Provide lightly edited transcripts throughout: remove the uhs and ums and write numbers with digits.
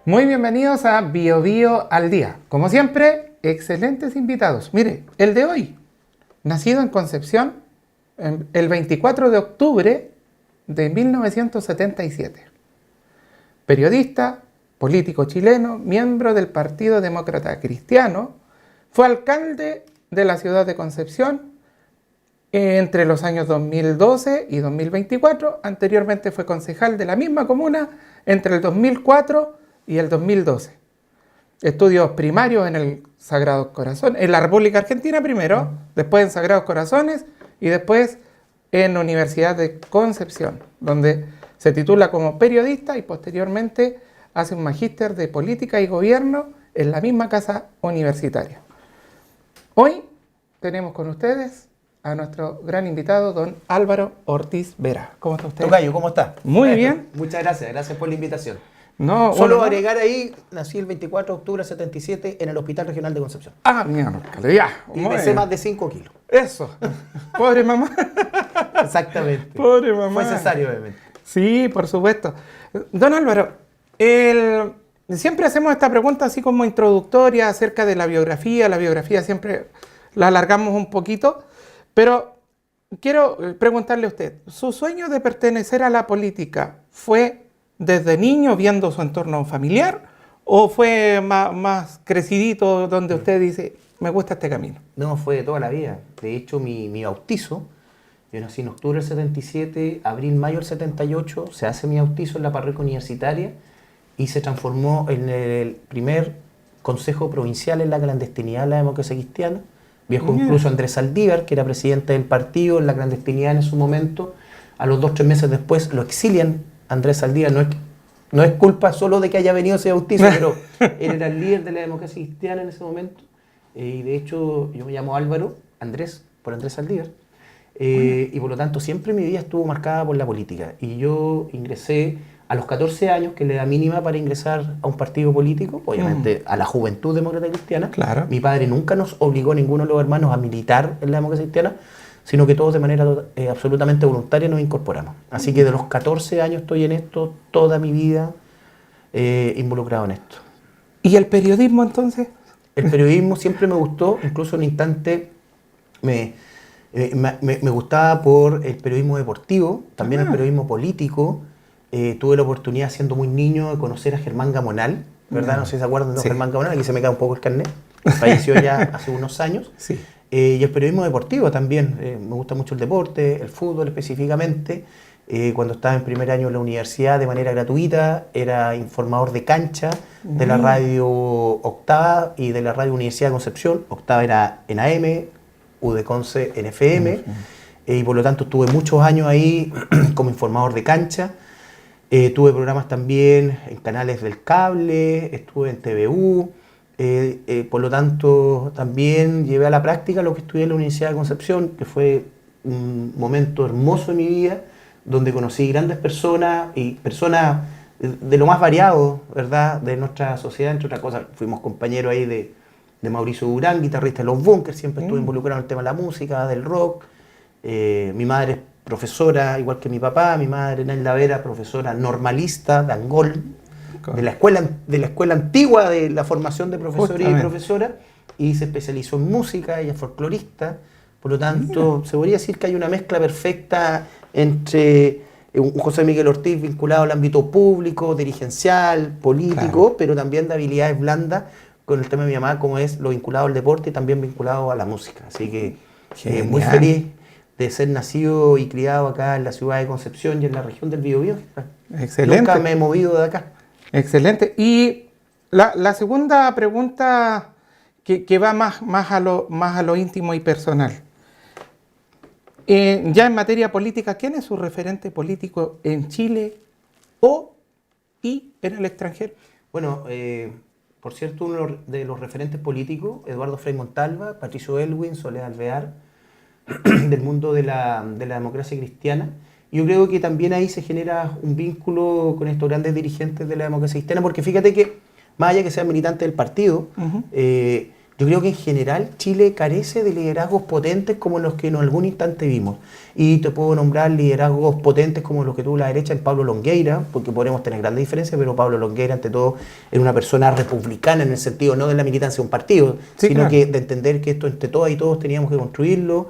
Muy bienvenidos a Bio Bio al Día. Como siempre, excelentes invitados. Mire, el de hoy, nacido en Concepción el 24 de octubre de 1977. Periodista, político chileno, miembro del Partido Demócrata Cristiano, fue alcalde de la ciudad de Concepción entre los años 2012 y 2024. Anteriormente fue concejal de la misma comuna entre el 2004 y el 2012. Estudios primarios en el Sagrados Corazones, en la República Argentina primero, después en Sagrados Corazones y después en la Universidad de Concepción, donde se titula como periodista y posteriormente hace un magíster de política y gobierno en la misma casa universitaria. Hoy tenemos con ustedes a nuestro gran invitado, don Álvaro Ortiz Vera. ¿Cómo está usted? Tocayo, ¿cómo está? Muy bien. Muchas gracias por la invitación. No, Solo bueno, agregar ahí, nací el 24 de octubre de 77 en el Hospital Regional de Concepción. Ah, miércoles, ya. Y muy pesé bien. más de 5 kilos. Eso. Pobre mamá. Exactamente. Pobre mamá. Fue cesárea, obviamente. Sí, por supuesto. Don Álvaro, siempre hacemos esta pregunta así como introductoria acerca de la biografía. La biografía siempre la alargamos un poquito, pero quiero preguntarle a usted, ¿su sueño de pertenecer a la política fue desde niño viendo su entorno familiar o fue más crecidito donde usted dice, me gusta este camino? No, fue de toda la vida. De hecho, mi bautizo, yo nací en octubre del 77, abril, mayo del 78, se hace mi bautizo en la parroquia universitaria y se transformó en el primer consejo provincial en la clandestinidad de la democracia cristiana. Viajó incluso Andrés Saldívar, que era presidente del partido en la clandestinidad en su momento. A los 2 o 3 meses después lo exilian. Andrés Saldívar no es culpa solo de que haya venido ese bautizo, pero él era el líder de la democracia cristiana en ese momento. Y de hecho yo me llamo Álvaro, Andrés, por Andrés Saldívar. Y por lo tanto siempre mi vida estuvo marcada por la política. Y yo ingresé a los 14 años, que es la edad mínima para ingresar a un partido político, obviamente a la Juventud Demócrata Cristiana. Claro. Mi padre nunca nos obligó, ninguno de los hermanos, a militar en la democracia cristiana, sino que todos de manera absolutamente voluntaria nos incorporamos. Así que de los 14 años estoy en esto, toda mi vida involucrado en esto. ¿Y el periodismo entonces? El periodismo siempre me gustó, incluso en un instante me gustaba por el periodismo deportivo, también el periodismo político. Tuve la oportunidad, siendo muy niño, de conocer a Germán Gamonal, ¿verdad? No sé si se acuerdan de Sí. Germán Gamonal, aquí se me cae un poco el carnet, falleció ya hace unos años. Sí. Y el periodismo deportivo también, me gusta mucho el deporte, el fútbol específicamente. Cuando estaba en primer año en la universidad, de manera gratuita, era informador de cancha de la radio Octava y de la radio Universidad de Concepción. Octava era en AM, UDEConce en FM, y por lo tanto estuve muchos años ahí como informador de cancha. Tuve programas también en canales del cable, estuve en TVU. Por lo tanto, también llevé a la práctica lo que estudié en la Universidad de Concepción, que fue un momento hermoso en mi vida, donde conocí grandes personas y personas de lo más variado, ¿verdad?, de nuestra sociedad. Entre otras cosas, fuimos compañeros ahí de Mauricio Durán, guitarrista de Los Bunkers, siempre estuve involucrado en el tema de la música, del rock. Mi madre es profesora, igual que mi papá. Mi madre, Nelda Vera, profesora normalista de Angol, de la escuela antigua de la formación de profesores y profesoras, y se especializó en música, ella es folclorista. Por lo tanto, se podría decir que hay una mezcla perfecta entre un José Miguel Ortiz vinculado al ámbito público, dirigencial, político, pero también de habilidades blandas con el tema de mi mamá, como es lo vinculado al deporte y también vinculado a la música. Así que muy feliz de ser nacido y criado acá en la ciudad de Concepción y en la región del Biobío. Excelente. Nunca me he movido de acá. Excelente. Y la segunda pregunta que va más a lo íntimo y personal. Ya en materia política, ¿quién es su referente político en Chile y en el extranjero? Bueno, por cierto, uno de los referentes políticos, Eduardo Frei Montalva, Patricio Elwin, Soledad Alvear, del mundo de la democracia cristiana. Yo creo que también ahí se genera un vínculo con estos grandes dirigentes de la democracia cristiana, porque fíjate que, más allá que sea militante del partido, Yo creo que en general Chile carece de liderazgos potentes como los que en algún instante vimos. Y te puedo nombrar liderazgos potentes como los que tuvo la derecha en Pablo Longueira, porque podremos tener grandes diferencias, pero Pablo Longueira ante todo era una persona republicana en el sentido no de la militancia de un partido, Sí, sino claro. que de entender que esto entre todas y todos teníamos que construirlo.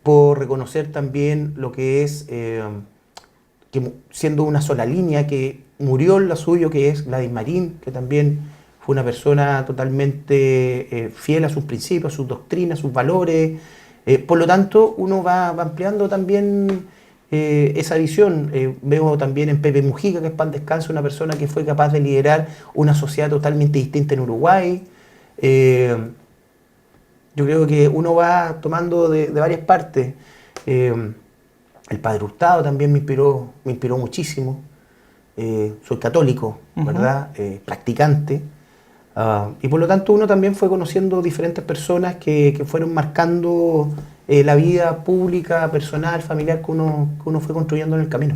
Por reconocer también lo que es, que siendo una sola línea, que murió en la suyo, que es Gladys Marín, que también fue una persona totalmente fiel a sus principios, a sus doctrinas, a sus valores. Por lo tanto, uno va ampliando también esa visión. Veo también en Pepe Mujica, que es pan descanso, una persona que fue capaz de liderar una sociedad totalmente distinta en Uruguay. Yo creo que uno va tomando de varias partes. El Padre Hurtado también me inspiró muchísimo. Soy católico, ¿verdad? Practicante. Y por lo tanto uno también fue conociendo diferentes personas que fueron marcando la vida pública, personal, familiar que uno fue construyendo en el camino.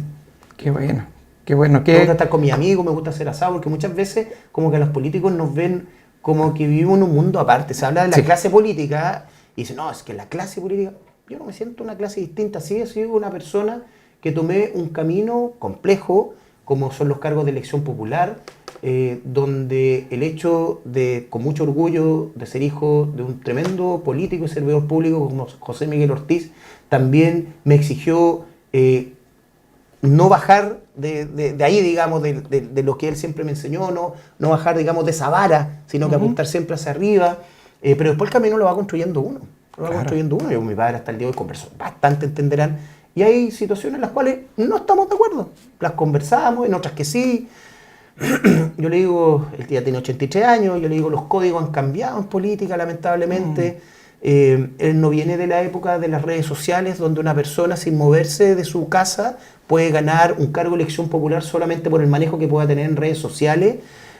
Qué bueno, qué bueno. Me gusta estar con mis amigos, me gusta hacer asado, porque muchas veces como que los políticos nos ven como que vivimos en un mundo aparte. Se habla de la clase política y dice, no, es que la clase política... Yo no me siento una clase distinta, sí, he sido una persona que tomé un camino complejo, como son los cargos de elección popular, donde el hecho de, con mucho orgullo, de ser hijo de un tremendo político y servidor público como José Miguel Ortiz, también me exigió no bajar de ahí, digamos, de lo que él siempre me enseñó, no bajar, digamos, de esa vara, sino que apuntar siempre hacia arriba. Pero después el camino lo va construyendo uno. Yo con mi padre hasta el día de hoy converso bastante, entenderán. Y hay situaciones en las cuales no estamos de acuerdo. Las conversamos, en otras que sí. Yo le digo, él ya tiene 83 años, yo le digo, los códigos han cambiado en política, lamentablemente. Él no viene de la época de las redes sociales, donde una persona sin moverse de su casa puede ganar un cargo de elección popular solamente por el manejo que pueda tener en redes sociales.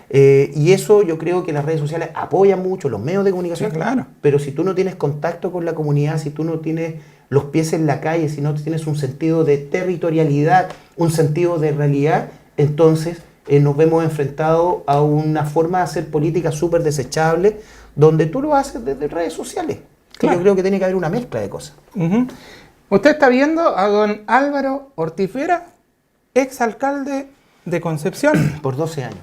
Y eso yo creo que las redes sociales apoyan mucho, los medios de comunicación. Sí, claro. Pero si tú no tienes contacto con la comunidad, si tú no tienes los pies en la calle, si no tienes un sentido de territorialidad, un sentido de realidad, entonces nos vemos enfrentados a una forma de hacer política súper desechable, donde tú lo haces desde redes sociales. Claro. Yo creo que tiene que haber una mezcla de cosas. Usted está viendo a don Álvaro Ortiz Vera, exalcalde de Concepción. Por 12 años.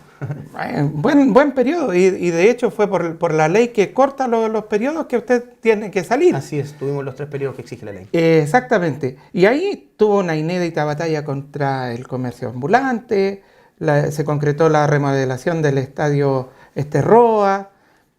Buen periodo, y de hecho fue por la ley que corta los periodos que usted tiene que salir. Así es, tuvimos los 3 periodos que exige la ley. Exactamente. Y ahí tuvo una inédita batalla contra el comercio ambulante, se concretó la remodelación del estadio Roa.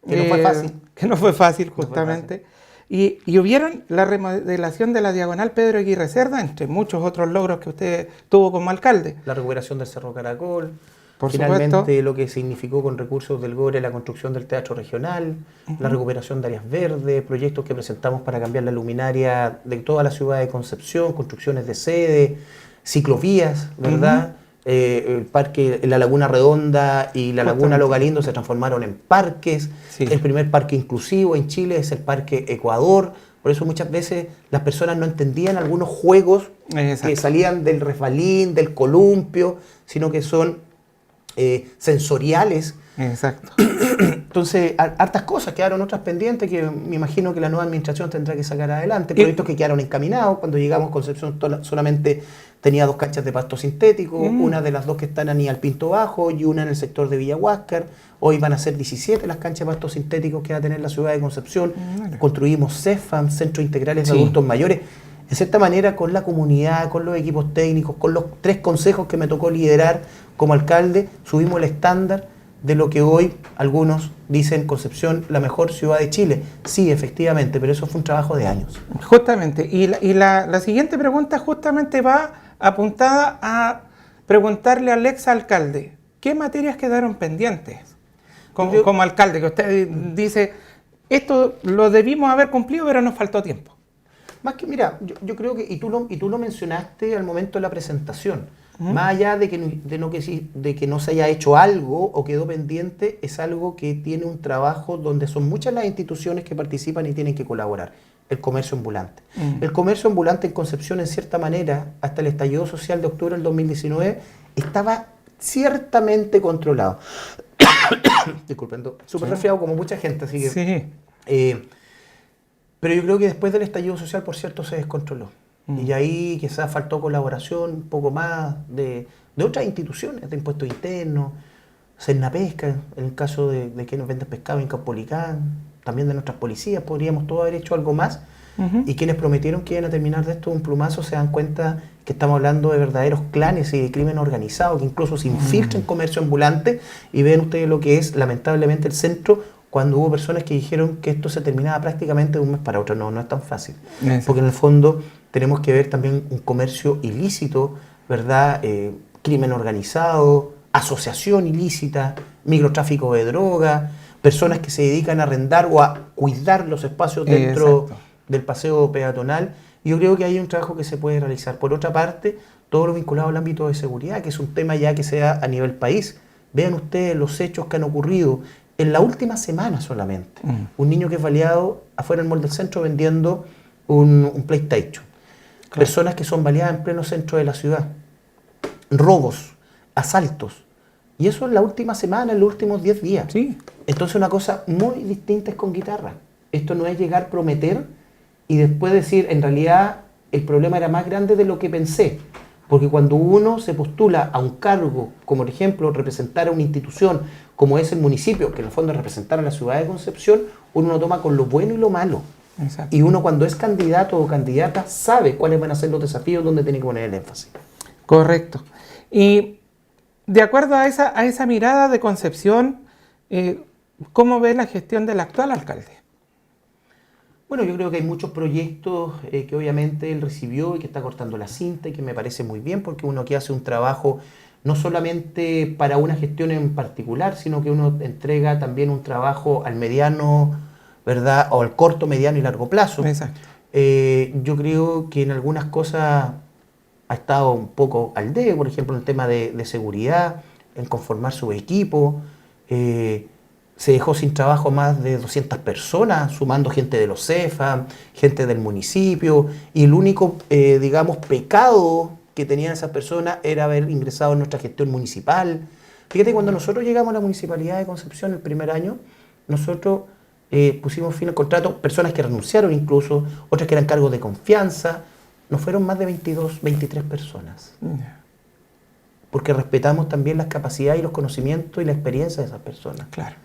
Que no fue fácil. Que no fue fácil, justamente. Y hubieron la remodelación de la diagonal Pedro Aguirre Cerda, entre muchos otros logros que usted tuvo como alcalde. La recuperación del Cerro Caracol. Por Finalmente, supuesto, lo que significó con recursos del GORE la construcción del teatro regional, la recuperación de áreas verdes, proyectos que presentamos para cambiar la luminaria de toda la ciudad de Concepción, construcciones de sede, ciclovías, ¿verdad? El parque, la Laguna Redonda y la Laguna Logalindo se transformaron en parques. Sí. El primer parque inclusivo en Chile es el Parque Ecuador. Por eso muchas veces las personas no entendían algunos juegos que salían del resbalín, del columpio, sino que son sensoriales. Exacto. Entonces, hartas cosas quedaron, otras pendientes que me imagino que la nueva administración tendrá que sacar adelante. Proyectos que quedaron encaminados. Cuando llegamos, Concepción solamente tenía 2 canchas de pasto sintético, una de las 2 que están en Aníbal Pinto Bajo y una en el sector de Villa Huáscar. Hoy van a ser 17 las canchas de pasto sintéticos que va a tener la ciudad de Concepción. Construimos CEFAM, Centros Integrales de Adultos Mayores. En cierta manera, con la comunidad, con los equipos técnicos, con los 3 consejos que me tocó liderar como alcalde, subimos el estándar de lo que hoy algunos dicen Concepción, la mejor ciudad de Chile. Sí, efectivamente, pero eso fue un trabajo de años. Justamente, y la siguiente pregunta justamente va apuntada a preguntarle al exalcalde, ¿qué materias quedaron pendientes como alcalde? Que usted dice, esto lo debimos haber cumplido, pero nos faltó tiempo. Más que, mira, yo creo que, y tú lo mencionaste al momento de la presentación, más allá de que no se haya hecho algo o quedó pendiente, es algo que tiene un trabajo donde son muchas las instituciones que participan y tienen que colaborar. El comercio ambulante. El comercio ambulante en Concepción, en cierta manera, hasta el estallido social de octubre del 2019, estaba ciertamente controlado. Disculpen, súper resfriado como mucha gente, así que... Sí. Pero yo creo que después del estallido social, por cierto, se descontroló. Y ahí quizás faltó colaboración, un poco más de otras instituciones, de impuestos internos, Cernapesca, en el caso de quienes venden pescado en Caupolicán, también de nuestras policías, podríamos todos haber hecho algo más. Y quienes prometieron que iban a terminar de esto de un plumazo se dan cuenta que estamos hablando de verdaderos clanes y de crimen organizado, que incluso se infiltra en comercio ambulante, y ven ustedes lo que es lamentablemente el centro, cuando hubo personas que dijeron que esto se terminaba prácticamente de un mes para otro. No es tan fácil. Porque en el fondo tenemos que ver también un comercio ilícito, ¿verdad? Crimen organizado, asociación ilícita, microtráfico de droga, personas que se dedican a arrendar o a cuidar los espacios dentro del paseo peatonal. Yo creo que hay un trabajo que se puede realizar. Por otra parte, todo lo vinculado al ámbito de seguridad, que es un tema ya que se da a nivel país. Vean ustedes los hechos que han ocurrido en la última semana solamente. Un niño que es baleado afuera del mall del centro vendiendo un PlayStation. Claro. Personas que son baleadas en pleno centro de la ciudad. Robos, asaltos. Y eso en la última semana, en los últimos 10 días. Sí. Entonces una cosa muy distinta es con guitarra. Esto no es llegar, prometer y después decir, en realidad el problema era más grande de lo que pensé. Porque cuando uno se postula a un cargo, como por ejemplo representar a una institución como es el municipio, que en el fondo es representar a la ciudad de Concepción, uno lo toma con lo bueno y lo malo. Exacto. Y uno cuando es candidato o candidata sabe cuáles van a ser los desafíos donde tiene que poner el énfasis. Correcto. Y de acuerdo a esa mirada de Concepción, ¿cómo ve la gestión del actual alcalde? Bueno, yo creo que hay muchos proyectos que obviamente él recibió y que está cortando la cinta y que me parece muy bien, porque uno aquí hace un trabajo no solamente para una gestión en particular, sino que uno entrega también un trabajo al mediano, ¿verdad? O al corto, mediano y largo plazo. Exacto. Yo creo que en algunas cosas ha estado un poco al debe, por ejemplo, en el tema de seguridad, en conformar su equipo. Se dejó sin trabajo más de 200 personas, sumando gente de los CEFA, gente del municipio, y el único, digamos, pecado que tenían esas personas era haber ingresado en nuestra gestión municipal. Fíjate, cuando nosotros llegamos a la Municipalidad de Concepción el primer año, nosotros pusimos fin al contrato, personas que renunciaron incluso, otras que eran cargos de confianza, no fueron más de 22, 23 personas. Porque respetamos también las capacidades y los conocimientos y la experiencia de esas personas. Claro.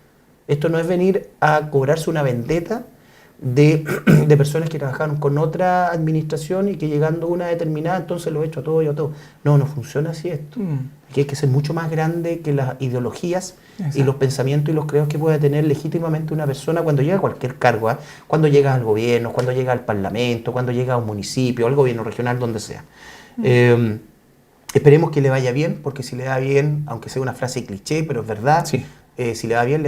Esto no es venir a cobrarse una vendetta de personas que trabajaron con otra administración y que llegando una determinada, entonces lo he hecho a todo y a todo. No funciona así esto. Aquí hay que ser mucho más grande que las ideologías y los pensamientos y los credos que pueda tener legítimamente una persona cuando llega a cualquier cargo, cuando llega al gobierno, cuando llega al parlamento, cuando llega a un municipio, al gobierno regional, donde sea. Esperemos que le vaya bien, porque si le da bien, aunque sea una frase cliché, pero es verdad, sí. Si le va bien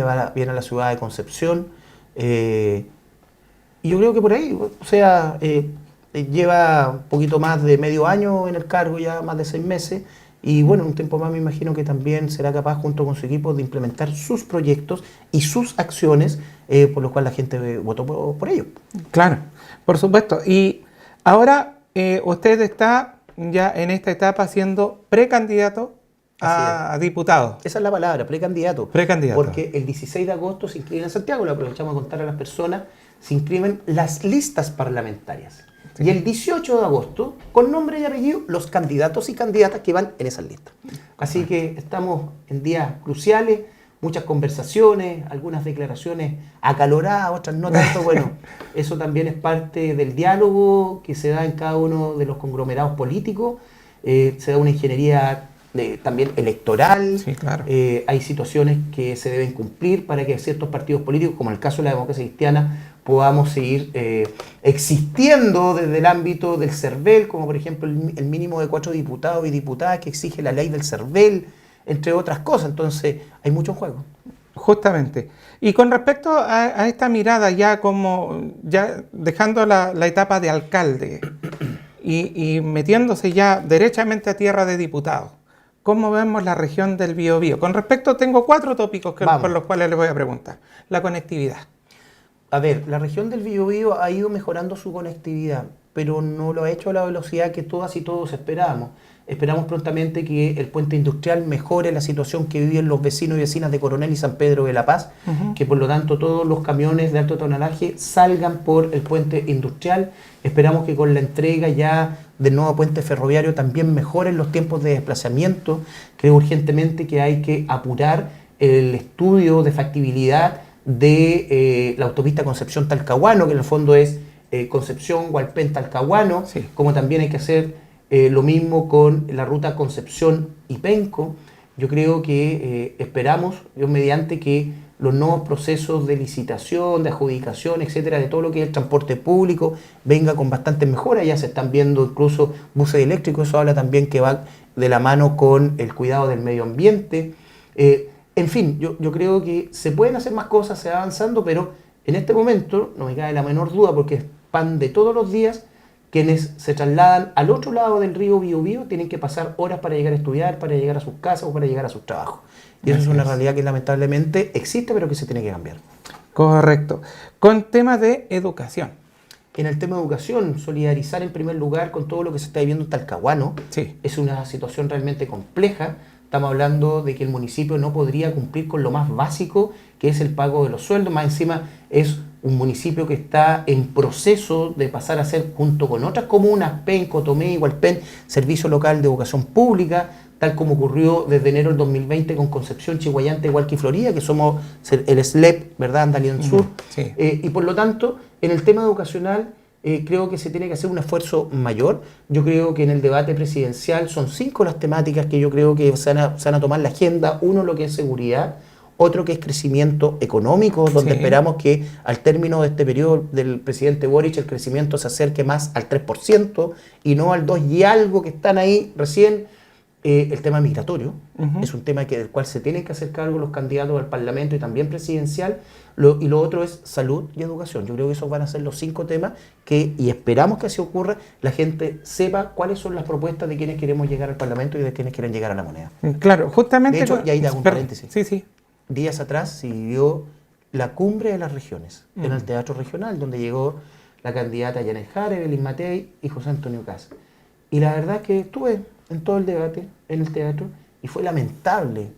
a la ciudad de Concepción. Y yo creo que por ahí, o sea, lleva un poquito más de medio año en el cargo, ya más de 6 meses, y bueno, en un tiempo más me imagino que también será capaz junto con su equipo de implementar sus proyectos y sus acciones, por lo cual la gente votó por ello. Claro, por supuesto. Y ahora usted está ya en esta etapa siendo precandidato a diputado. Esa es la palabra, precandidato. Precandidato. Porque el 16 de agosto se inscriben en Santiago, lo aprovechamos a contar a las personas, se inscriben las listas parlamentarias. Sí. Y el 18 de agosto, con nombre y apellido, los candidatos y candidatas que van en esas listas. Así que estamos en días cruciales, muchas conversaciones, algunas declaraciones acaloradas, otras no tanto. Bueno, eso también es parte del diálogo que se da en cada uno de los conglomerados políticos. Se da una ingeniería también electoral. Sí, claro. Hay situaciones que se deben cumplir para que ciertos partidos políticos, como el caso de la democracia cristiana, podamos seguir existiendo desde el ámbito del CERVEL, como por ejemplo el mínimo de 4 diputados y diputadas que exige la ley del CERVEL, entre otras cosas. Entonces hay mucho en juego. Justamente. Y con respecto a esta mirada, ya dejando la etapa de alcalde y metiéndose ya derechamente a tierra de diputado, ¿cómo vemos la región del Biobío? Con respecto, tengo 4 tópicos por los cuales les voy a preguntar. La conectividad. A ver, la región del Biobío ha ido mejorando su conectividad, pero no lo ha hecho a la velocidad que todas y todos esperábamos. Esperamos prontamente que el puente industrial mejore la situación que viven los vecinos y vecinas de Coronel y San Pedro de la Paz, que por lo tanto todos los camiones de alto tonelaje salgan por el puente industrial. Esperamos que con la entrega ya del nuevo puente ferroviario también mejoren los tiempos de desplazamiento. Creo urgentemente que hay que apurar el estudio de factibilidad de la autopista Concepción-Talcahuano, que en el fondo es Concepción-Hualpén-Talcahuano, Sí. como también hay que hacer lo mismo con la ruta Concepción-Ipenco. Yo creo que esperamos, Dios mediante, que los nuevos procesos de licitación, de adjudicación, etcétera, de todo lo que es el transporte público, venga con bastantes mejoras. Ya se están viendo incluso buses eléctricos, eso habla también que va de la mano con el cuidado del medio ambiente. En fin, yo creo que se pueden hacer más cosas, se va avanzando, pero en este momento no me cabe la menor duda, porque es pan de todos los días. Quienes se trasladan al otro lado del río Biobío tienen que pasar horas para llegar a estudiar, para llegar a sus casas o para llegar a sus trabajos. Y eso es una realidad que lamentablemente existe, pero que se tiene que cambiar. Correcto. Con temas de educación. En el tema de educación, solidarizar en primer lugar con todo lo que se está viviendo en Talcahuano. Sí. Es una situación realmente compleja. Estamos hablando de que el municipio no podría cumplir con lo más básico, que es el pago de los sueldos. Más encima es un municipio que está en proceso de pasar a ser, junto con otras comunas, Penco, Tomé, Hualpén, servicio local de educación pública, tal como ocurrió desde enero del 2020 con Concepción, Chihuayante, Hualqui y Florida, que somos el SLEP, ¿verdad?, Andalian Sur. Sí. Y por lo tanto, en el tema educacional, creo que se tiene que hacer un esfuerzo mayor. Yo creo que en el debate presidencial son 5 las temáticas que yo creo que se van a tomar la agenda. Uno, lo que es seguridad. Otro, que es crecimiento económico, donde esperamos que al término de este periodo del presidente Boric el crecimiento se acerque más al 3% y no al 2 y algo que están ahí recién. El tema migratorio es un tema del cual se tienen que hacer cargo los candidatos al Parlamento y también presidencial. Y lo otro es salud y educación. Yo creo que esos van a ser los 5 temas y esperamos que así ocurra, la gente sepa cuáles son las propuestas de quienes queremos llegar al Parlamento y de quienes quieren llegar a la moneda. Claro, justamente... De hecho, y ahí te hago un paréntesis. Sí, sí. Días atrás se vivió la cumbre de las regiones en el Teatro Regional, donde llegó la candidata Janet Jara, Evelyn Matei y José Antonio Caz. Y la verdad que estuve en todo el debate en el teatro y fue lamentable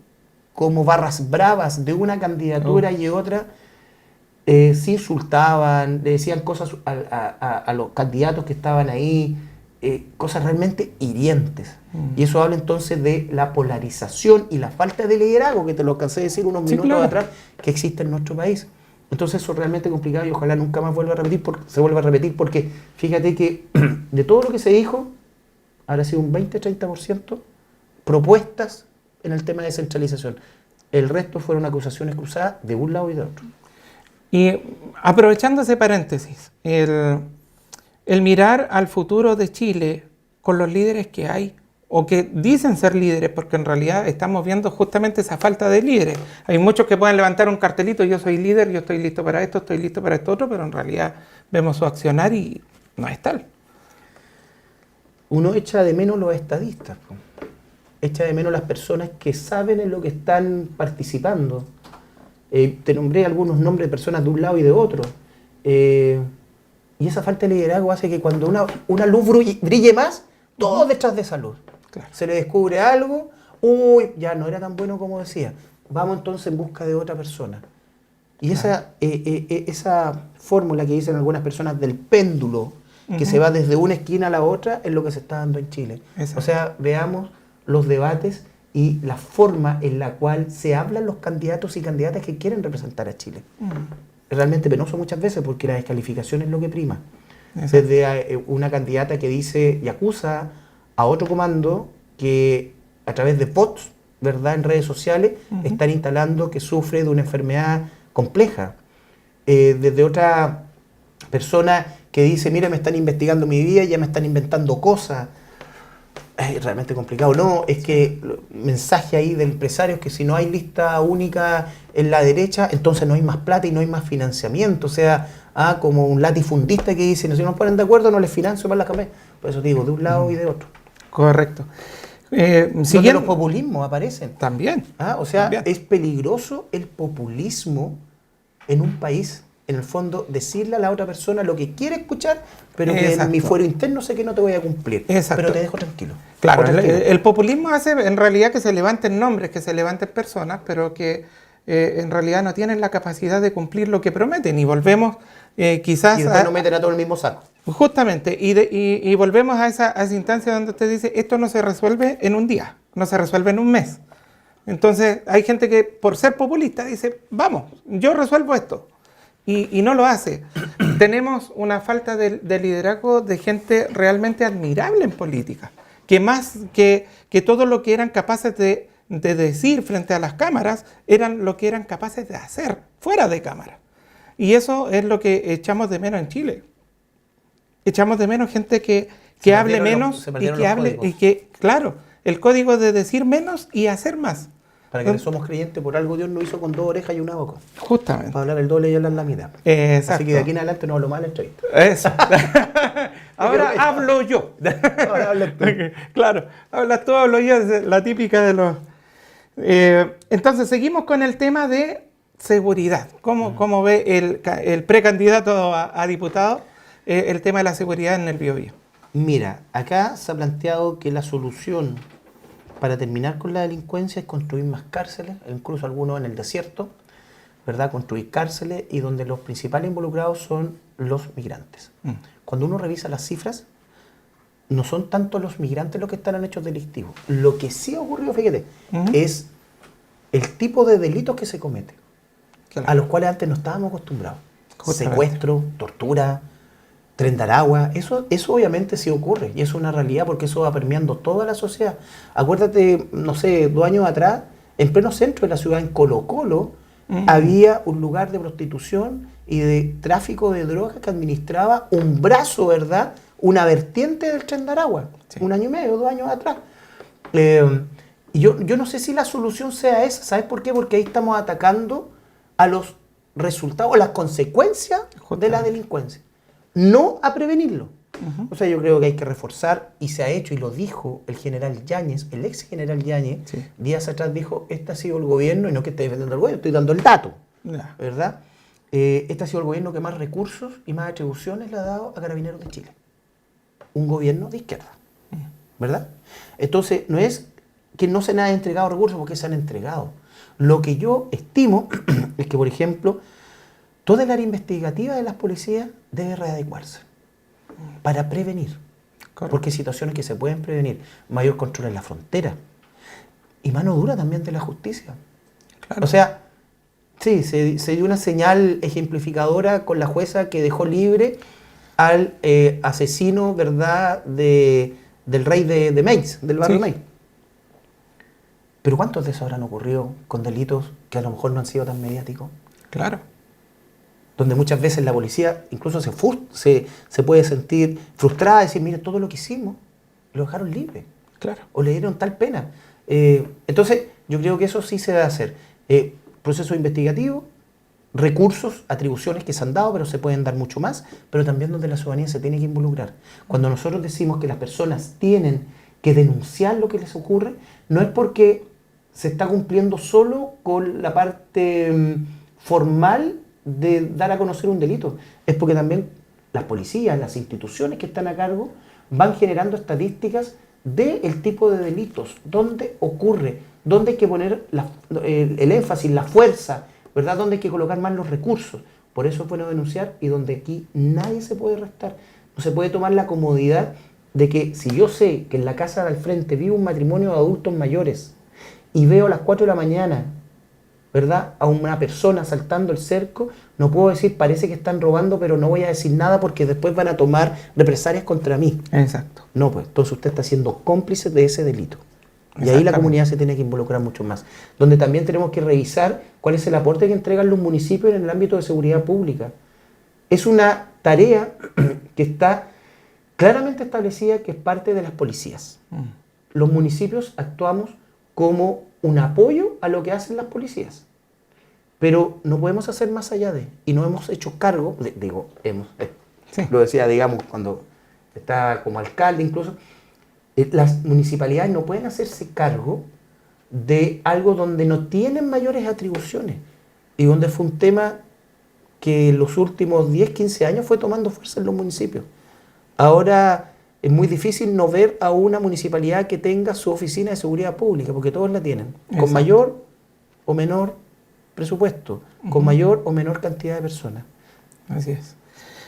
cómo barras bravas de una candidatura y otra se insultaban, le decían cosas a los candidatos que estaban ahí, cosas realmente hirientes. Y eso habla entonces de la polarización y la falta de liderazgo, que te lo alcancé de decir unos minutos atrás, que existe en nuestro país. Entonces eso es realmente complicado y ojalá nunca más se vuelva a repetir, porque fíjate que de todo lo que se dijo, habrá sido un 20-30% propuestas en el tema de descentralización. El resto fueron acusaciones cruzadas de un lado y de otro. Y aprovechando ese paréntesis, el mirar al futuro de Chile con los líderes que hay, o que dicen ser líderes, porque en realidad estamos viendo justamente esa falta de líderes. Hay muchos que pueden levantar un cartelito, yo soy líder, yo estoy listo para esto, estoy listo para esto otro, pero en realidad vemos su accionar y no es tal. Uno echa de menos los estadistas, echa de menos las personas que saben en lo que están participando. Te nombré algunos nombres de personas de un lado y de otro. Y esa falta de liderazgo hace que cuando una luz brille más, todos detrás de esa luz. Claro. Se le descubre algo, uy, ya no era tan bueno como decía. Vamos entonces en busca de otra persona. Y esa fórmula que dicen algunas personas del péndulo, que se va desde una esquina a la otra, es lo que se está dando en Chile. Exacto. O sea, veamos los debates y la forma en la cual se hablan los candidatos y candidatas que quieren representar a Chile. Es realmente penoso muchas veces porque la descalificación es lo que prima. Exacto. Desde una candidata que dice y acusa a otro comando que a través de bots, ¿verdad?, en redes sociales, están instalando que sufre de una enfermedad compleja. Desde otra persona que dice, mira, me están investigando mi vida, ya me están inventando cosas. Es realmente complicado. No, es que el mensaje ahí de empresarios que si no hay lista única en la derecha, entonces no hay más plata y no hay más financiamiento. O sea, como un latifundista que dice, si no nos ponen de acuerdo, no les financio para la campaña. Por eso digo, de un lado y de otro. Correcto. Donde los populismos aparecen. También. O sea, también. es peligroso el populismo en un país. en el fondo, decirle a la otra persona lo que quiere escuchar, pero que Exacto. en mi fuero interno sé que no te voy a cumplir. Exacto. Pero te dejo tranquilo. Claro, O tranquilo. el populismo hace en realidad que se levanten nombres, que se levanten personas, pero que en realidad no tienen la capacidad de cumplir lo que prometen. Y volvemos quizás Y después no meten a todo el mismo saco. justamente, y volvemos a esa instancia donde usted dice, esto no se resuelve en un día, no se resuelve en un mes. Entonces hay gente que por ser populista dice, vamos, yo resuelvo esto. Y no lo hace. Tenemos una falta de liderazgo de gente realmente admirable en política, que más que todo lo que eran capaces de decir frente a las cámaras, eran lo que eran capaces de hacer fuera de cámara. Y eso es lo que echamos de menos en Chile. Echamos de menos gente que hable menos y que hable, y que, claro, el código de decir menos y hacer más. Para que somos creyentes, por algo Dios nos hizo con 2 orejas y una boca. Justamente. Para hablar el doble y hablar la mitad. Exacto. Así que de aquí en adelante no hablo mal en entrevista. Eso. Ahora hablo yo. Ahora hablas tú. Claro, hablas tú, hablo yo, es la típica de los... entonces, seguimos con el tema de seguridad. ¿Cómo ve el precandidato a diputado el tema de la seguridad en el Biobío? Mira, acá se ha planteado que la solución para terminar con la delincuencia es construir más cárceles, incluso algunos en el desierto, ¿verdad? Construir cárceles y donde los principales involucrados son los migrantes. Cuando uno revisa las cifras, no son tanto los migrantes los que están en hechos delictivos. Lo que sí ha ocurrido, fíjate, es el tipo de delitos que se cometen, Claro. a los cuales antes no estábamos acostumbrados. Justamente. Secuestro, tortura, tren de Aragua, eso obviamente sí ocurre y es una realidad porque eso va permeando toda la sociedad. Acuérdate, no sé, 2 años atrás, en pleno centro de la ciudad, en Colo-Colo, había un lugar de prostitución y de tráfico de drogas que administraba un brazo, ¿verdad? Una vertiente del tren de Aragua, Sí. 1 año y medio, 2 años atrás. Y yo no sé si la solución sea esa, ¿sabes por qué? Porque ahí estamos atacando a los resultados, las consecuencias de la Justamente. delincuencia, no a prevenirlo. O sea, yo creo que hay que reforzar, y se ha hecho, y lo dijo el general Yáñez, el ex general Yáñez, Sí. días atrás dijo, este ha sido el gobierno, y no que esté defendiendo al gobierno, estoy dando el dato, Ya. ¿verdad? Este ha sido el gobierno que más recursos y más atribuciones le ha dado a Carabineros de Chile. Un gobierno de izquierda, ¿verdad? Entonces, no es que no se han entregado recursos, porque se han entregado. Lo que yo estimo es que, por ejemplo, toda el área investigativa de las policías debe readecuarse para prevenir. Correcto. Porque hay situaciones que se pueden prevenir. Mayor control en la frontera. Y mano dura también de la justicia. Claro. O sea, sí, se dio una señal ejemplificadora con la jueza que dejó libre al asesino, ¿verdad?, del rey de Meix, del barrio Sí. Meix. Pero ¿cuántos de esos habrán ocurrido con delitos que a lo mejor no han sido tan mediáticos? Claro. Donde muchas veces la policía incluso se puede sentir frustrada, decir, mire, todo lo que hicimos, lo dejaron libre, Claro. o le dieron tal pena. Entonces, yo creo que eso sí se debe hacer. Proceso investigativo, recursos, atribuciones que se han dado, pero se pueden dar mucho más, pero también donde la ciudadanía se tiene que involucrar. Cuando nosotros decimos que las personas tienen que denunciar lo que les ocurre, no es porque se está cumpliendo solo con la parte formal de dar a conocer un delito, es porque también las policías, las instituciones que están a cargo, van generando estadísticas del tipo de delitos, dónde ocurre, dónde hay que poner el énfasis, la fuerza, ¿verdad? Dónde hay que colocar más los recursos. Por eso es bueno denunciar, y donde aquí nadie se puede restar. No se puede tomar la comodidad de que si yo sé que en la casa de al frente vive un matrimonio de adultos mayores y veo a las 4 de la mañana, ¿verdad?, a una persona saltando el cerco, no puedo decir, parece que están robando, pero no voy a decir nada porque después van a tomar represalias contra mí. Exacto. No, pues, entonces usted está siendo cómplice de ese delito. Y ahí la Exactamente. comunidad se tiene que involucrar mucho más. Donde también tenemos que revisar cuál es el aporte que entregan los municipios en el ámbito de seguridad pública. Es una tarea que está claramente establecida, que es parte de las policías. Los municipios actuamos como un apoyo a lo que hacen las policías. Pero no podemos hacer más allá de, y no hemos hecho cargo, Sí. lo decía, digamos, cuando estaba como alcalde incluso, las municipalidades no pueden hacerse cargo de algo donde no tienen mayores atribuciones y donde fue un tema que en los últimos 10, 15 años fue tomando fuerza en los municipios. Ahora es muy difícil no ver a una municipalidad que tenga su oficina de seguridad pública, porque todos la tienen, con mayor o menor presupuesto, con mayor o menor cantidad de personas. Así es.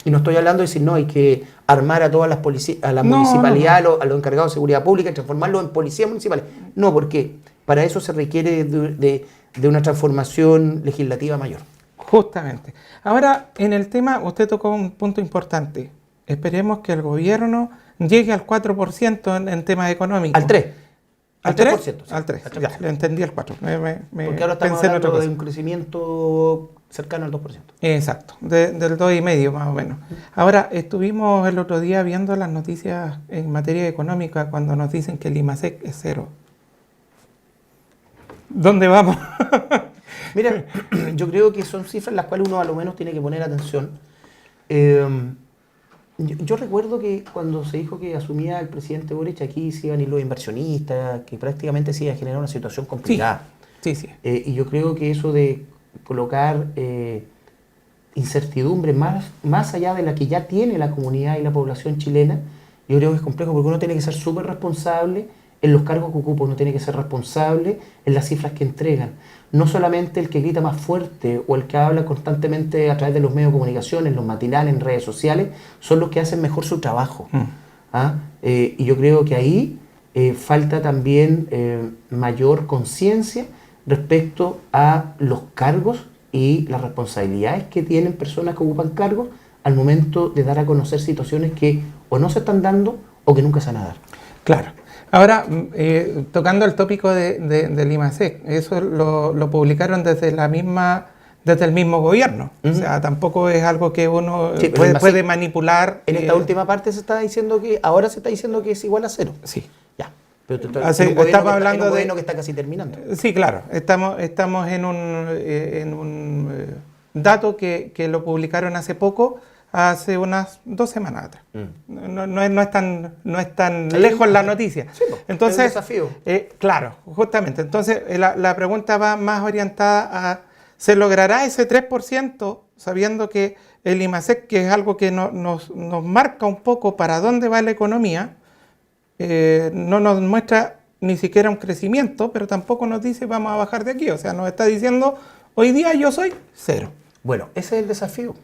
Y no estoy hablando de decir, no, hay que armar a todas las a la municipalidad, a los encargados de seguridad pública, y transformarlos en policías municipales. No, porque para eso se requiere de una transformación legislativa mayor. Justamente. Ahora, en el tema, usted tocó un punto importante. Esperemos que el gobierno llegue al 4% en temas económicos. Al 3%. ¿Al 3%? 3%? Sí, Al 3%. al 3%. Ya, le entendí el 4%. Porque ahora estamos hablando de un crecimiento cercano al 2%. Exacto, del 2,5% más o menos. Ahora, estuvimos el otro día viendo las noticias en materia económica cuando nos dicen que el IMASEC es 0. ¿Dónde vamos? Mira, yo creo que son cifras en las cuales uno a lo menos tiene que poner atención. Yo recuerdo que cuando se dijo que asumía el presidente Boric, aquí se iban a ir los inversionistas, que prácticamente se iba a generar una situación complicada. Sí, sí. Y yo creo que eso de colocar incertidumbre más allá de la que ya tiene la comunidad y la población chilena, yo creo que es complejo porque uno tiene que ser súper responsable en los cargos que ocupa, uno tiene que ser responsable en las cifras que entregan. No solamente el que grita más fuerte o el que habla constantemente a través de los medios de comunicación, en los matinales, en redes sociales, son los que hacen mejor su trabajo. Y yo creo que ahí falta también mayor conciencia respecto a los cargos y las responsabilidades que tienen personas que ocupan cargos al momento de dar a conocer situaciones que o no se están dando o que nunca se van a dar. Claro. Ahora, tocando el tópico del IMASEC, eso lo publicaron desde el mismo gobierno. O sea, tampoco es algo que uno puede manipular. En esta última parte ahora se está diciendo que es igual a 0. Sí. Ya. Pero Estamos hablando de un gobierno que está casi terminando. Sí, claro. Estamos en un dato que lo publicaron hace poco, hace unas 2 semanas atrás. No es tan lejos la noticia. Sí, entonces, es un desafío. Claro, justamente. Entonces, la pregunta va más orientada a, ¿se logrará ese 3% sabiendo que el IMASEC, que es algo que nos marca un poco para dónde va la economía, no nos muestra ni siquiera un crecimiento, pero tampoco nos dice vamos a bajar de aquí? O sea, nos está diciendo, hoy día yo soy 0. Bueno, ese es el desafío.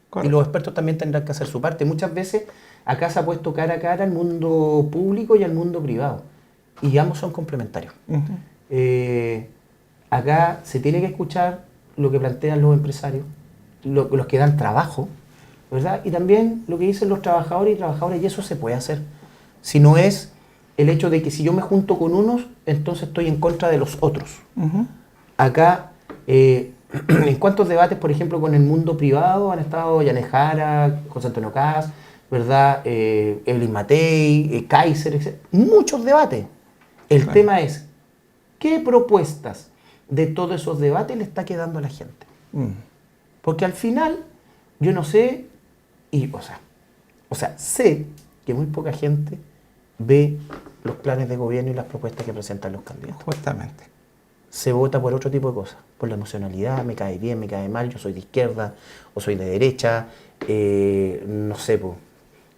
Correcto. Y los expertos también tendrán que hacer su parte. Muchas veces acá se ha puesto cara a cara al mundo público y al mundo privado. Y ambos son complementarios. Acá se tiene que escuchar lo que plantean los empresarios, los que dan trabajo, ¿verdad? Y también lo que dicen los trabajadores y trabajadoras, y eso se puede hacer. Si no es el hecho de que si yo me junto con unos, entonces estoy en contra de los otros. Acá, en cuántos debates, por ejemplo, con el mundo privado han estado Yanez Jara, José Antonio Kast, ¿verdad? Evelyn Matei, Kaiser, etc. Muchos debates. El tema es, ¿qué propuestas de todos esos debates le está quedando a la gente? Porque al final, yo no sé, o sea, sé que muy poca gente ve los planes de gobierno y las propuestas que presentan los candidatos. Justamente. Se vota por otro tipo de cosas, por la emocionalidad, me cae bien, me cae mal, yo soy de izquierda o soy de derecha, no sé,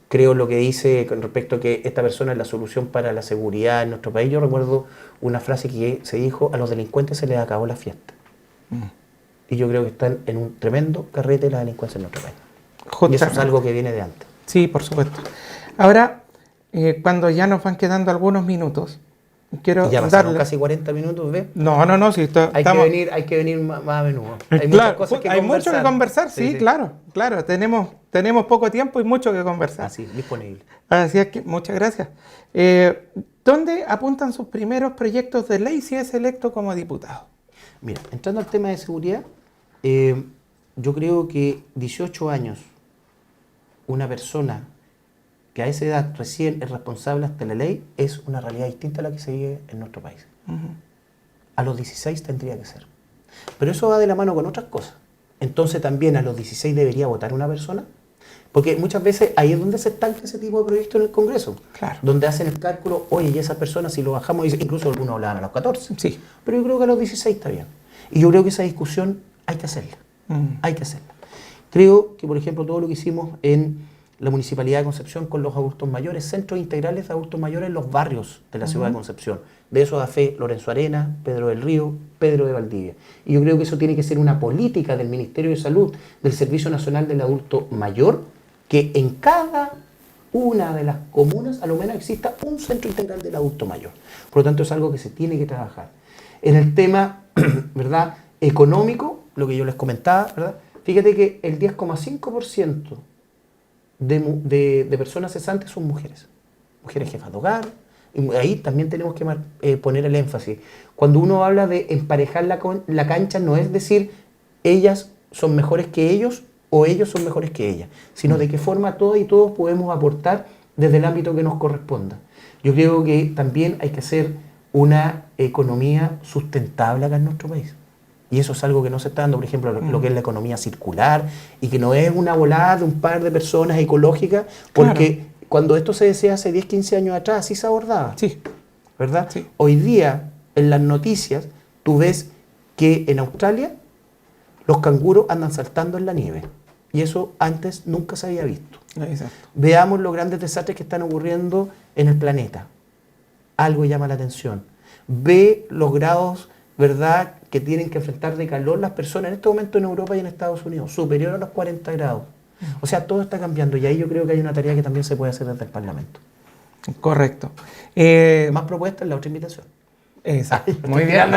creo lo que dice con respecto a que esta persona es la solución para la seguridad en nuestro país. Yo recuerdo una frase que se dijo, a los delincuentes se les acabó la fiesta. Y yo creo que están en un tremendo carrete la delincuencia en nuestro país. Y eso es algo que viene de antes. Sí, por supuesto. Ahora, cuando ya nos van quedando algunos minutos, quiero ya pasaron casi 40 minutos, ¿ves? No, sí, hay que venir más a menudo. Hay muchas cosas que hay conversar. mucho que conversar, sí. Claro. Tenemos poco tiempo y mucho que conversar. Así, disponible. Así es que, muchas gracias. ¿Dónde apuntan sus primeros proyectos de ley si es electo como diputado? Mira, entrando al tema de seguridad, yo creo que 18 años, una persona que a esa edad recién es responsable ante la ley, es una realidad distinta a la que se vive en nuestro país. A los 16 tendría que ser. Pero eso va de la mano con otras cosas. Entonces también a los 16 debería votar una persona, porque muchas veces ahí es donde se estanca ese tipo de proyectos en el Congreso. Claro. Donde hacen el cálculo, oye, y esas personas si lo bajamos, incluso algunos hablaban a los 14. Sí. Pero yo creo que a los 16 está bien. Y yo creo que esa discusión hay que hacerla. Hay que hacerla. Creo que, por ejemplo, todo lo que hicimos en la Municipalidad de Concepción con los adultos mayores, centros integrales de adultos mayores en los barrios de la ciudad de Concepción. De eso da fe Lorenzo Arena, Pedro del Río, Pedro de Valdivia. Y yo creo que eso tiene que ser una política del Ministerio de Salud, del Servicio Nacional del Adulto Mayor, que en cada una de las comunas a lo menos exista un centro integral del adulto mayor. Por lo tanto, es algo que se tiene que trabajar. En el tema, ¿verdad?, económico, lo que yo les comentaba, ¿verdad?, fíjate que el 10,5% de personas cesantes son mujeres. Mujeres jefas de hogar. Y ahí también tenemos que poner el énfasis. Cuando uno habla de emparejar la cancha, no es decir ellas son mejores que ellos o ellos son mejores que ellas, sino de qué forma todas y todos podemos aportar desde el ámbito que nos corresponda. Yo creo que también hay que hacer una economía sustentable acá en nuestro país. Y eso es algo que no se está dando, por ejemplo, lo que es la economía circular, y que no es una volada de un par de personas ecológicas, porque claro, cuando esto se decía hace 10, 15 años atrás, así se abordaba. Sí. ¿Verdad? Sí. Hoy día, en las noticias, tú ves que en Australia los canguros andan saltando en la nieve. Y eso antes nunca se había visto. Exacto. Veamos los grandes desastres que están ocurriendo en el planeta. Algo llama la atención. Ve los grados, ¿verdad?, que tienen que enfrentar de calor las personas en este momento en Europa y en Estados Unidos, superior a los 40 grados. O sea, todo está cambiando y ahí yo creo que hay una tarea que también se puede hacer desde el Parlamento. Correcto. Más propuestas en la otra invitación. Exacto. Muy bien.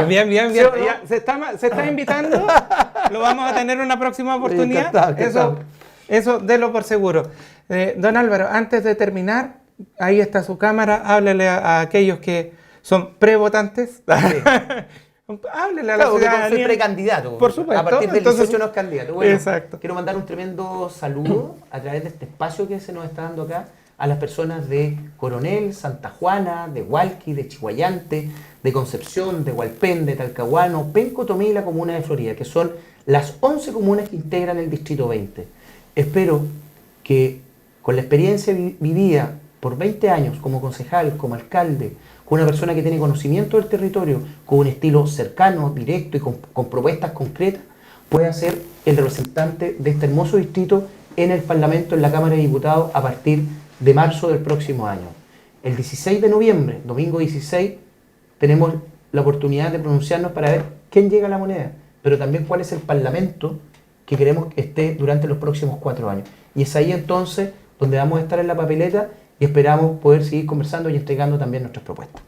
Bien. ¿Sí, no? Ya, se está invitando. Lo vamos a tener en una próxima oportunidad. Eso délo por seguro. Don Álvaro, antes de terminar, ahí está su cámara. Háblele a aquellos que son prevotantes. Sí. Háblele a la ciudadanía. Soy precandidato. Por supuesto. A partir del 18 no es candidato. Bueno, exacto. Quiero mandar un tremendo saludo a través de este espacio que se nos está dando acá a las personas de Coronel, Santa Juana, de Hualqui, de Chihuayante, de Concepción, de Hualpén, de Talcahuano, Penco, Tomé y la comuna de Florida, que son las 11 comunas que integran el Distrito 20. Espero que con la experiencia vivida por 20 años como concejal, como alcalde, con una persona que tiene conocimiento del territorio, con un estilo cercano, directo y con propuestas concretas, pueda ser el representante de este hermoso distrito en el Parlamento, en la Cámara de Diputados, a partir de marzo del próximo año. El 16 de noviembre, domingo 16, tenemos la oportunidad de pronunciarnos para ver quién llega a la moneda, pero también cuál es el Parlamento que queremos que esté durante los próximos 4 años. Y es ahí entonces donde vamos a estar en la papeleta y esperamos poder seguir conversando y entregando también nuestras propuestas.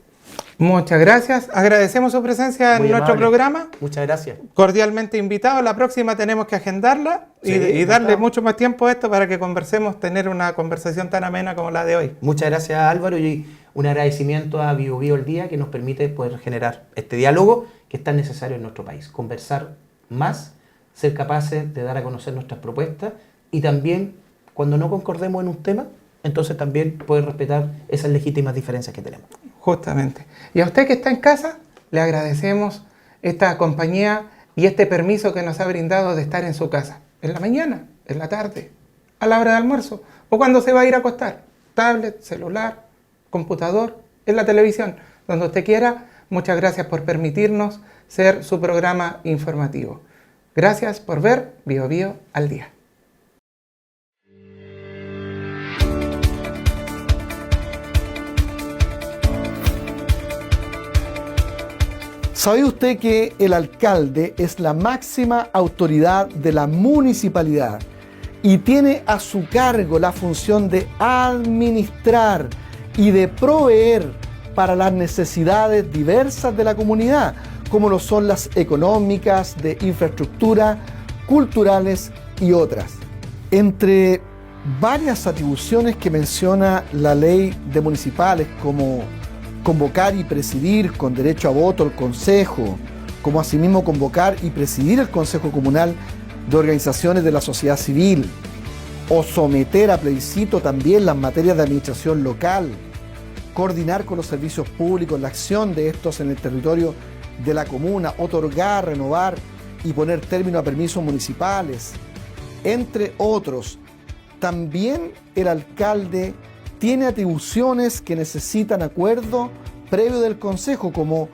Muchas gracias. Agradecemos su presencia en nuestro programa. Muchas gracias. Cordialmente invitado. La próxima tenemos que agendarla y darle mucho más tiempo a esto para que conversemos, tener una conversación tan amena como la de hoy. Muchas gracias, Álvaro, y un agradecimiento a Bio Bio el Día, que nos permite poder generar este diálogo que es tan necesario en nuestro país. Conversar más, ser capaces de dar a conocer nuestras propuestas y también, cuando no concordemos en un tema, entonces también poder respetar esas legítimas diferencias que tenemos. Justamente. Y a usted que está en casa, le agradecemos esta compañía y este permiso que nos ha brindado de estar en su casa. En la mañana, en la tarde, a la hora de almuerzo o cuando se va a ir a acostar. Tablet, celular, computador, en la televisión, donde usted quiera. Muchas gracias por permitirnos ser su programa informativo. Gracias por ver Bio Bio al Día. ¿Sabe usted que el alcalde es la máxima autoridad de la municipalidad y tiene a su cargo la función de administrar y de proveer para las necesidades diversas de la comunidad, como lo son las económicas, de infraestructura, culturales y otras? Entre varias atribuciones que menciona la ley de municipales, como convocar y presidir con derecho a voto el consejo, como asimismo convocar y presidir el consejo comunal de organizaciones de la sociedad civil, o someter a plebiscito también las materias de administración local, coordinar con los servicios públicos la acción de estos en el territorio de la comuna, otorgar, renovar y poner término a permisos municipales, entre otros. También el alcalde tiene atribuciones que necesitan acuerdo previo del Consejo, como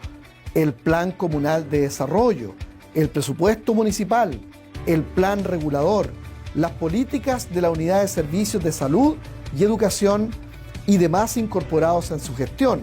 el Plan Comunal de Desarrollo, el presupuesto municipal, el plan regulador, las políticas de la Unidad de Servicios de Salud y Educación y demás incorporados en su gestión,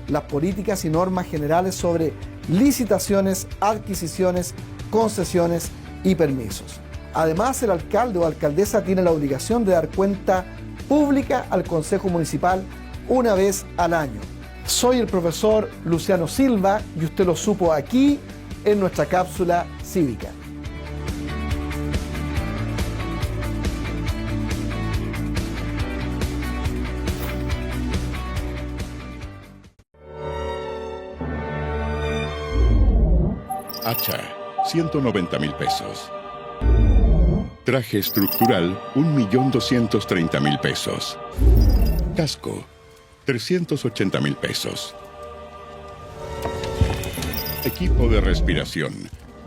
las políticas y normas generales sobre licitaciones, adquisiciones, concesiones y permisos. Además, el alcalde o alcaldesa tiene la obligación de dar cuenta pública al Consejo Municipal una vez al año. Soy el profesor Luciano Silva y usted lo supo aquí en nuestra cápsula cívica. Hacha, 190.000 pesos. Traje estructural, 1.230.000 pesos. Casco, 380.000 pesos. Equipo de respiración,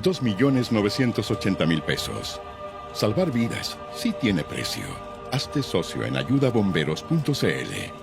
2.980.000 pesos. Salvar vidas sí tiene precio. Hazte socio en ayudabomberos.cl.